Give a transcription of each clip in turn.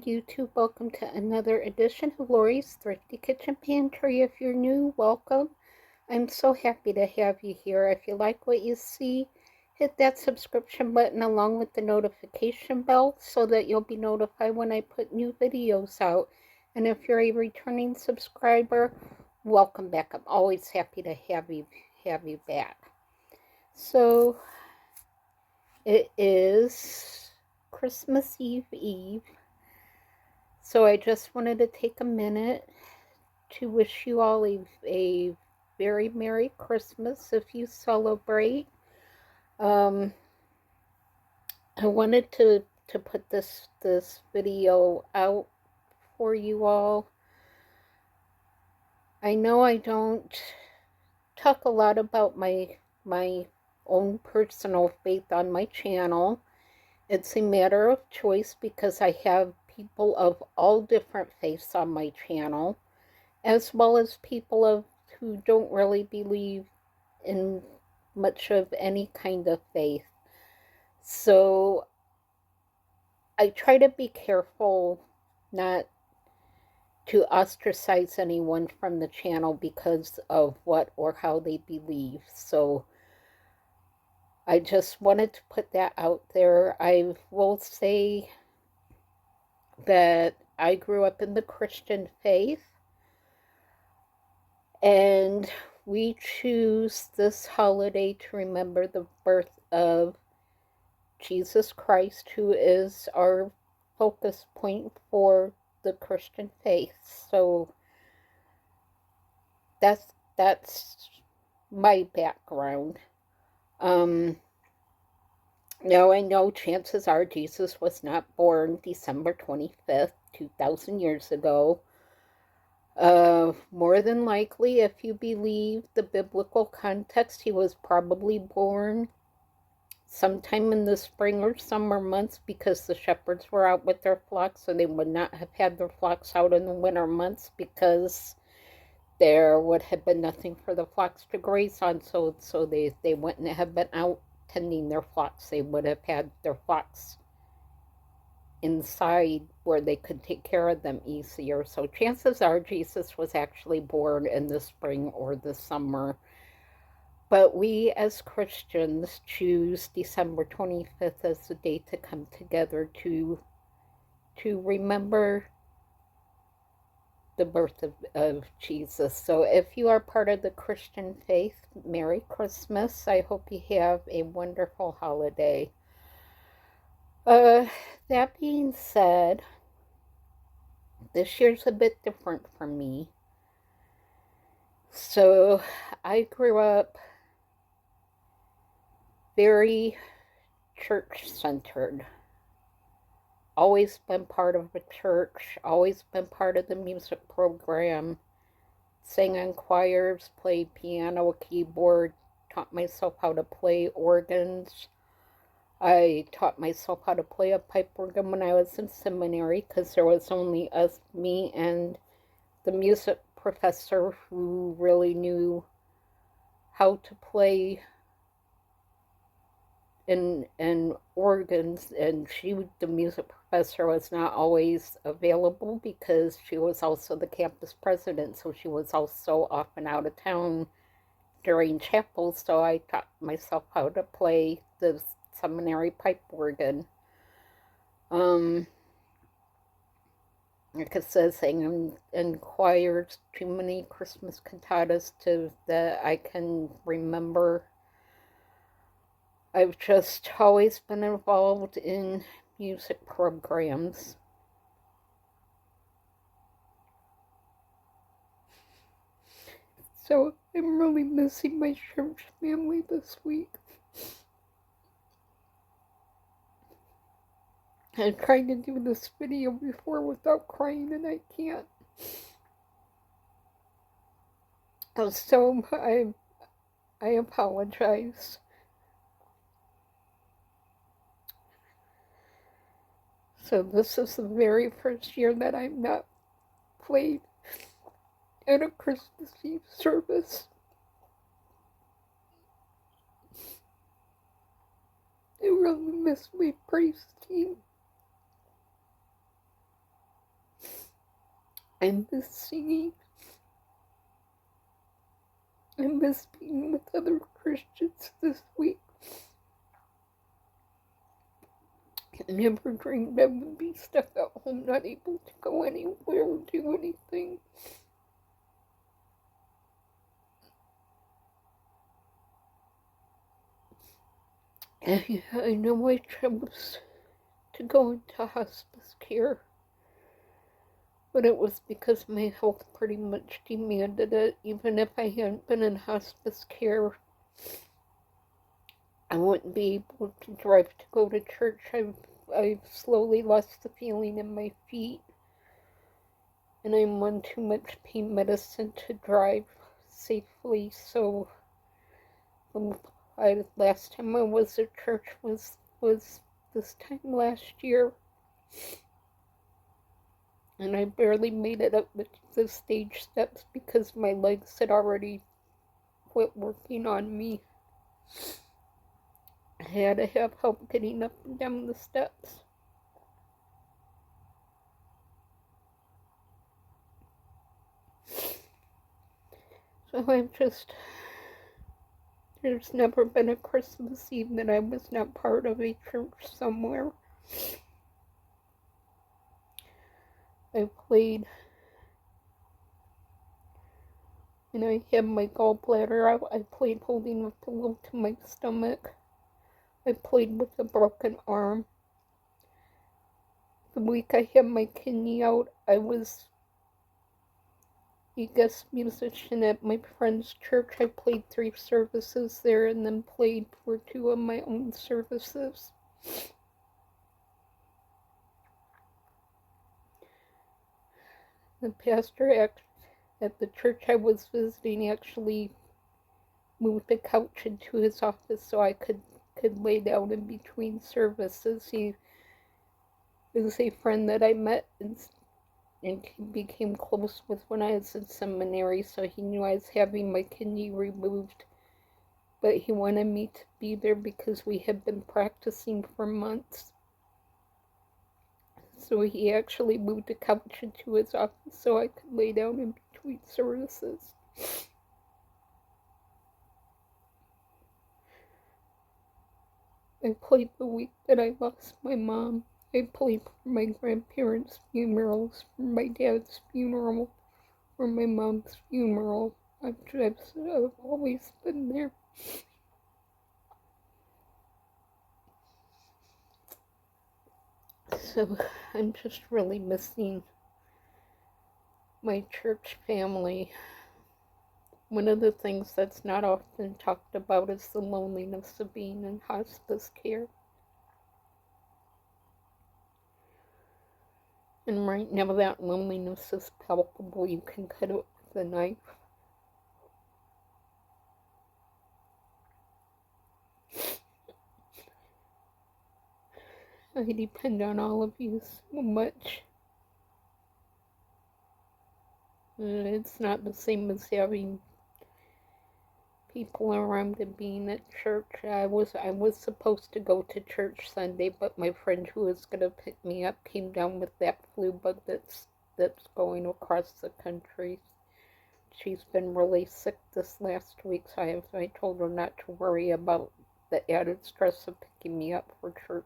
YouTube. Welcome to another edition of Lori's Thrifty Kitchen Pantry. If you're new, welcome. I'm so happy to have you here. If you like what you see, hit that subscription button along with the notification bell so that you'll be notified when I put new videos out. And if you're a returning subscriber, welcome back. I'm always happy to have you back. So it is Christmas Eve. So I just wanted to take a minute to wish you all a very Merry Christmas if you celebrate. I wanted to put this video out for you all. I know I don't talk a lot about my own personal faith on my channel. It's a matter of choice because I have people of all different faiths on my channel, as well as people who don't really believe in much of any kind of faith. So I try to be careful not to ostracize anyone from the channel because of what or how they believe. So I just wanted to put that out there. I will say that I grew up in the Christian faith, and we choose this holiday to remember the birth of Jesus Christ, who is our focus point for the Christian faith. So that's my background. Now I know chances are Jesus was not born December 25th, 2,000 years ago. More than likely, if you believe the biblical context, he was probably born sometime in the spring or summer months because the shepherds were out with their flocks, so they would not have had their flocks out in the winter months because there would have been nothing for the flocks to graze on, so they wouldn't have been out tending their flocks. They would have had their flocks inside where they could take care of them easier. So chances are Jesus was actually born in the spring or the summer. But we as Christians choose December 25th as the day to come together to remember the birth of Jesus. So if you are part of the Christian faith, Merry Christmas. I hope you have a wonderful holiday. That being said, this year's a bit different for me. So I grew up very church-centered. Always been part of a church, always been part of the music program, sang in choirs, played piano, keyboard, taught myself how to play organs. I taught myself how to play a pipe organ when I was in seminary because there was only me, and the music professor who really knew how to play in organs, and the music professor was not always available because she was also the campus president, so she was also often out of town during chapel, so I taught myself how to play the seminary pipe organ. Like I said, sang in choirs, too many Christmas cantatas that I can remember. I've just always been involved in music programs. So I'm really missing my church family this week. I'm trying to do this video before without crying, and I can't. So I apologize. So this is the very first year that I'm not played at a Christmas Eve service. I really miss my praise team. I miss singing. I miss being with other Christians this week. I never dreamed I would be stuck at home, not able to go anywhere or do anything. I know I chose to go into hospice care, but it was because my health pretty much demanded it. Even if I hadn't been in hospice care, I wouldn't be able to drive to go to church. I've slowly lost the feeling in my feet, and I'm on too much pain medicine to drive safely. So last time I was at church was this time last year, and I barely made it up the stage steps because my legs had already quit working on me. I had to have help getting up and down the steps. So there's never been a Christmas Eve that I was not part of a church somewhere. I played, and I had my gallbladder. I played holding a pillow to my stomach. I played with a broken arm. The week I had my kidney out, I was a guest musician at my friend's church. I played 3 services there and then played for 2 of my own services. The pastor at the church I was visiting actually moved the couch into his office so I could lay down in between services. He was a friend that I met and became close with when I was in seminary, so he knew I was having my kidney removed, but he wanted me to be there because we had been practicing for months. So he actually moved a couch into his office so I could lay down in between services. I played the week that I lost my mom. I played for my grandparents' funerals, for my dad's funeral, for my mom's funeral. I've always been there. So I'm just really missing my church family. One of the things that's not often talked about is the loneliness of being in hospice care. And right now that loneliness is palpable. You can cut it with a knife. I depend on all of you so much. It's not the same as having people around and being at church. I was supposed to go to church Sunday, but my friend who was going to pick me up came down with that flu bug that's going across the country. She's been really sick this last week, so I told her not to worry about the added stress of picking me up for church.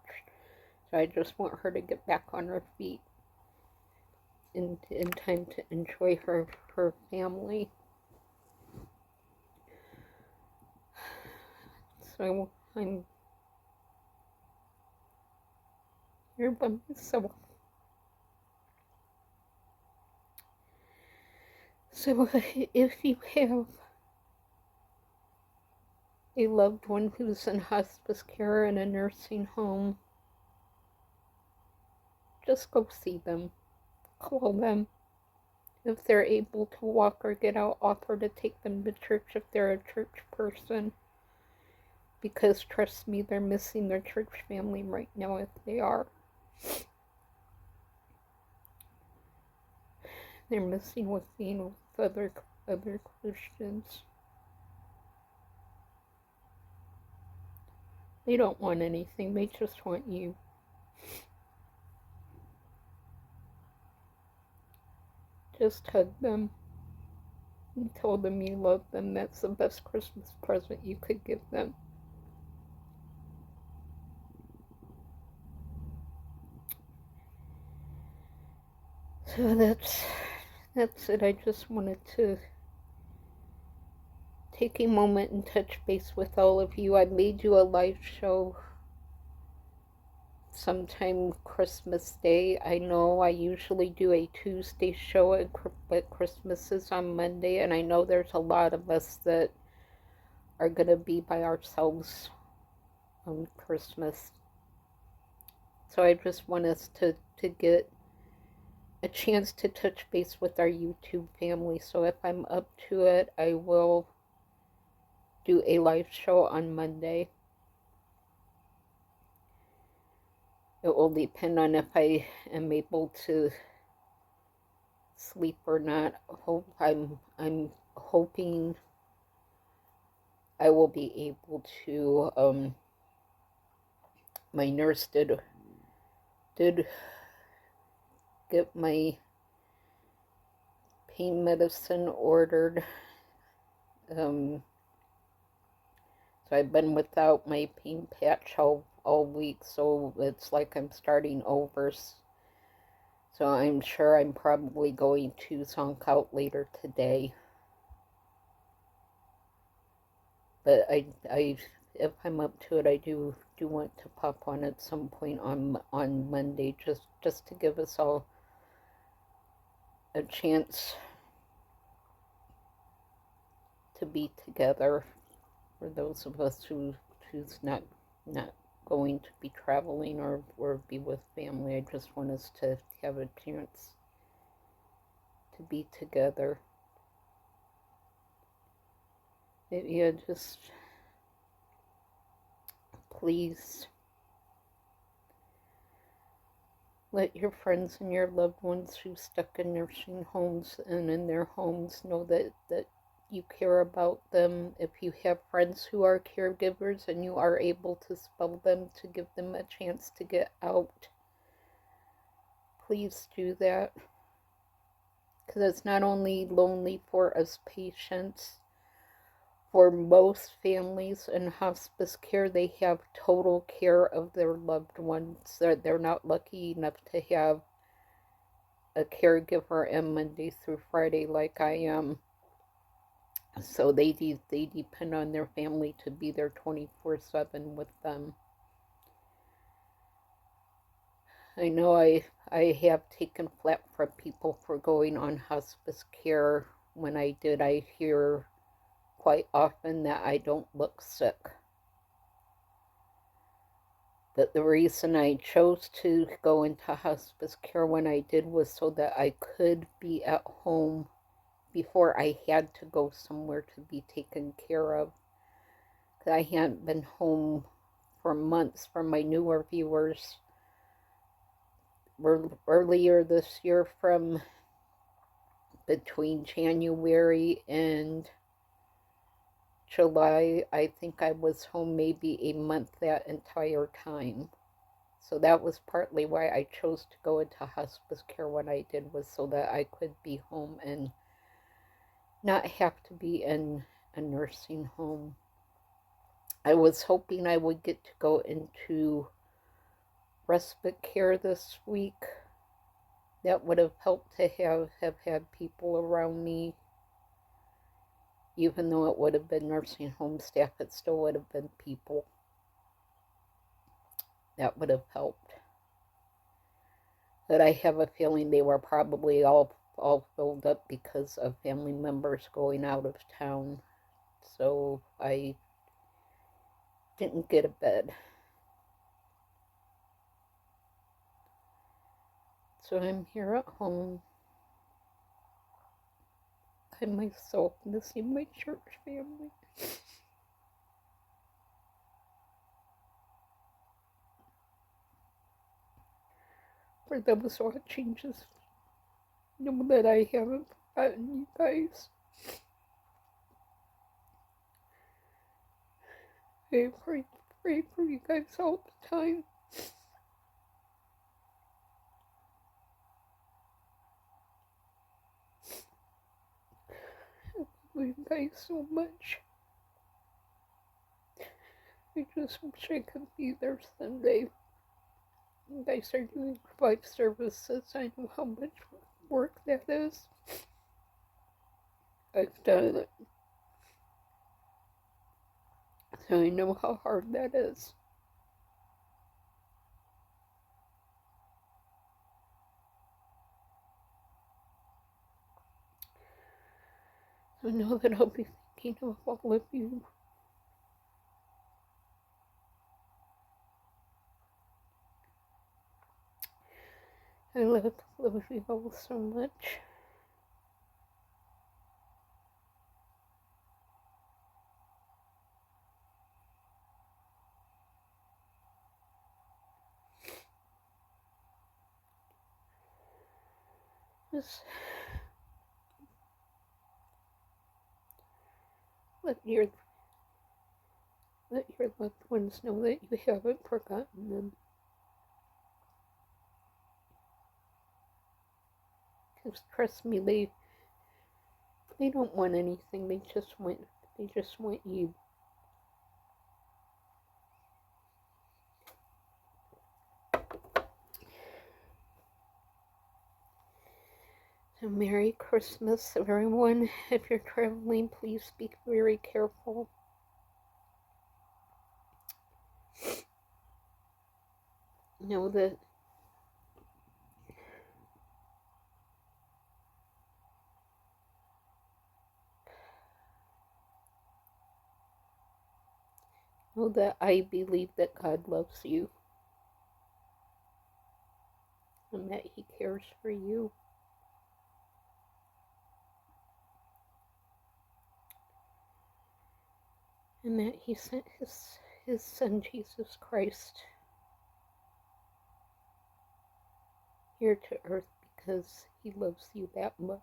So I just want her to get back on her feet in time to enjoy her family. So I'm here by myself. So if you have a loved one who's in hospice care in a nursing home, just go see them. Call them. If they're able to walk or get out, offer to take them to church if they're a church person. Because trust me, they're missing their church family right now if they are. They're missing with being with other Christians. They don't want anything, they just want you. just hug them and tell them you love them. That's the best Christmas present you could give them. So that's it. I just wanted to take a moment and touch base with all of you. I made you a live show sometime Christmas Day. I know I usually do a Tuesday show, but Christmas is on Monday, and I know there's a lot of us that are going to be by ourselves on Christmas. So I just want us to get a chance to touch base with our YouTube family. So if I'm up to it, I will do a live show on Monday. It will depend on if I am able to sleep or not. I'm hoping I will be able to. My nurse did get my pain medicine ordered. So I've been without my pain patch all week, so it's like I'm starting over. So I'm sure I'm probably going to zonk out later today. But I if I'm up to it, I do want to pop on at some point on Monday, just to give us all a chance to be together. For those of us who's not going to be traveling or be with family, I just want us to have a chance to be together. Yeah, just please let your friends and your loved ones who stuck in nursing homes and in their homes know that you care about them. If you have friends who are caregivers and you are able to spell them to give them a chance to get out, please do that. Because it's not only lonely for us patients. For most families in hospice care, they have total care of their loved ones. They're not lucky enough to have a caregiver in Monday through Friday like I am. So they depend on their family to be there 24/7 with them. I know I have taken flack from people for going on hospice care. When I did, I hear quite often that I don't look sick. But the reason I chose to go into hospice care when I did was so that I could be at home before I had to go somewhere to be taken care of. I hadn't been home for months. For my newer viewers, earlier this year, from between January and July, I think I was home maybe a month that entire time. So that was partly why I chose to go into hospice care when I did, was so that I could be home and not have to be in a nursing home. I was hoping I would get to go into respite care this week. That would have helped to have had people around me. Even though it would have been nursing home staff, it still would have been people. That would have helped. But I have a feeling they were probably all filled up because of family members going out of town. So I didn't get a bed. So I'm here at home by myself, missing my church family. For those watching, just know that I haven't forgotten you guys. I pray for you guys all the time. you guys so much. I just wish I could be there Sunday. You guys are doing 5 services. I know how much work that is. I've done it. So I know how hard that is. I know that I'll be thinking of all of you. I love you all so much. Just let your loved ones know that you haven't forgotten them. Because trust me, they don't want anything. They just want you. So Merry Christmas, everyone. If you're traveling, please be very careful. Know that I believe that God loves you and that He cares for you. And that He sent His Son, Jesus Christ, here to earth because He loves you that much.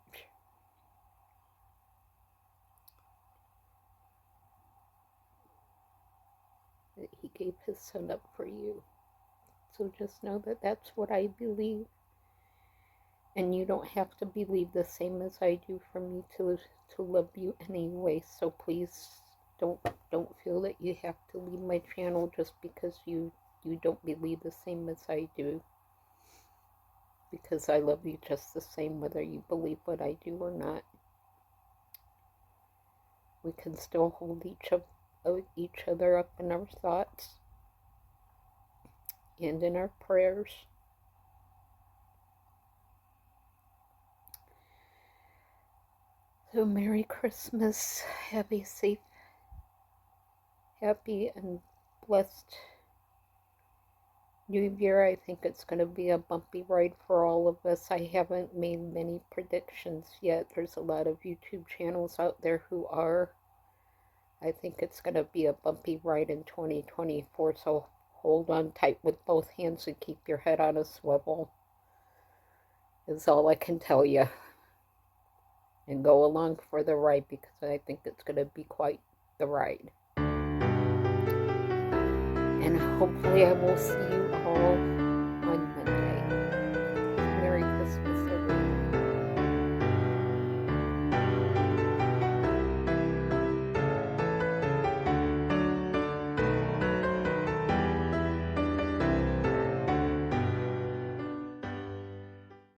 That He gave His Son up for you. So just know that that's what I believe. And you don't have to believe the same as I do for me to love you anyway. So please don't feel that you have to leave my channel just because you don't believe the same as I do. Because I love you just the same whether you believe what I do or not. We can still hold each other up in our thoughts and in our prayers. So Merry Christmas. Have a safe, happy, and blessed New Year. I think it's going to be a bumpy ride for all of us. I haven't made many predictions yet. There's a lot of YouTube channels out there who are. I think it's going to be a bumpy ride in 2024, so hold on tight with both hands and keep your head on a swivel, is all I can tell you. And go along for the ride because I think it's going to be quite the ride. And hopefully I will see you all